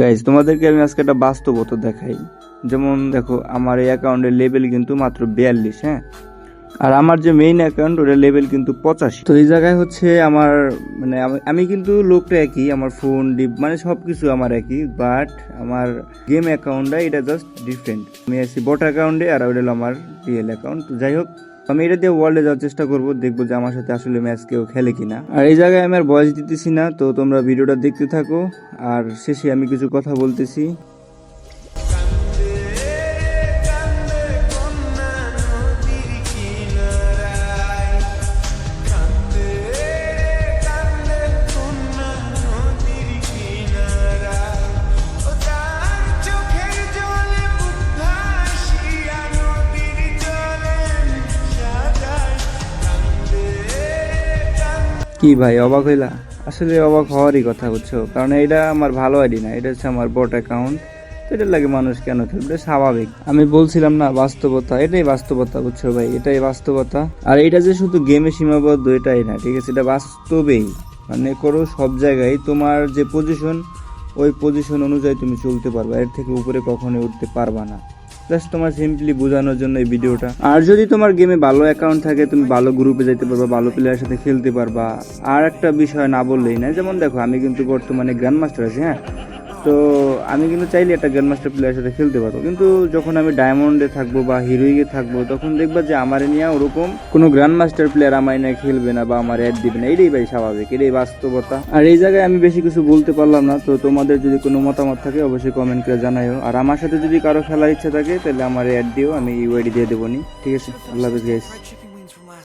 Guys তোমাদেরকে আমি আজকে একটা বাস্তবতা দেখাই। যেমন দেখো, আমার এই অ্যাকাউন্টের লেভেল কিন্তু মাত্র 42, হ্যাঁ, আর আমার যে মেইন অ্যাকাউন্ট ওটার লেভেল কিন্তু 85। তো এই জায়গায় হচ্ছে আমার মানে আমি কিন্তু লোকটা একই, আমার ফোন ডিপ মানে সবকিছু আমার একই, বাট আমার গেম অ্যাকাউন্টটা এটা জাস্ট ডিফারেন্ট। আমি আছি বট অ্যাকাউন্টে আর ওটা হলো আমার রিয়েল অ্যাকাউন্ট। তো যাই হোক, আমি এটা দিয়ে ওয়ার্ল্ডে যাওয়ার চেষ্টা করবো, দেখবো যে আমার সাথে আসলে ম্যাচ কেউ খেলে কিনা। আর এই জায়গায় আমি আর ভয়েস দিতেছি না, তো তোমরা ভিডিওটা দেখতে থাকো আর শেষে আমি কিছু কথা বলতেছি। কি ভাই, অবাক হইলা? আসলে অবাক হওয়ারই কথা, বুঝছো? কারণ এটা আমার ভালো আইডি না, এটা হচ্ছে আমার বট অ্যাকাউন্ট। তো এটার লাগে মানুষ কেন খেলবে, স্বাভাবিক। আমি বলছিলাম না বাস্তবতা, এটাই বাস্তবতা, বুঝছো ভাই, এটাই বাস্তবতা। আর এটা যে শুধু গেমে সীমাবদ্ধ এটাই না, ঠিক আছে, এটা বাস্তবেই মানে করো সব জায়গায় তোমার যে পজিশন, ওই পজিশন অনুযায়ী তুমি চলতে পারবা, এর থেকে উপরে কখনোই উঠতে পারবা না। জাস্ট তোমার সিম্পলি বোঝানোর জন্য এই ভিডিওটা। আর যদি তোমার গেমে ভালো অ্যাকাউন্ট থাকে, তুমি ভালো গ্রুপে যেতে পারবা, ভালো প্লেয়ারের সাথে খেলতে পারবা। আর একটা বিষয় না বললেই না, যেমন দেখো আমি কিন্তু বর্তমানে গ্র্যান্ড মাস্টার আছি, হ্যাঁ। তো আমি কিন্তু চাইলে একটা গ্র্যান্ড মাস্টার প্লেয়ারের সাথে খেলতে পারবো, কিন্তু যখন আমি ডায়মন্ডে থাকবো বা হিরোইকে থাকবো, তখন দেখবা যে আমার নিয়ে ওরকম কোনো গ্র্যান্ড মাস্টার প্লেয়ার আমার নিয়ে খেলবে না বা আমার অ্যাড দিবে না। এটাই ভাই স্বাভাবিক, এটাই বাস্তবতা। আর এই জায়গায় আমি বেশি কিছু বলতে পারলাম না। তো তোমাদের যদি কোনো মতামত থাকে অবশ্যই কমেন্ট করে জানাইও। আর আমার সাথে যদি কারো খেলার ইচ্ছা থাকে তাহলে আমার অ্যাড দিও, আমি ইউআইডি দিয়ে দেবো নি। ঠিক আছে, আল্লাহ হাফেজ গাইস।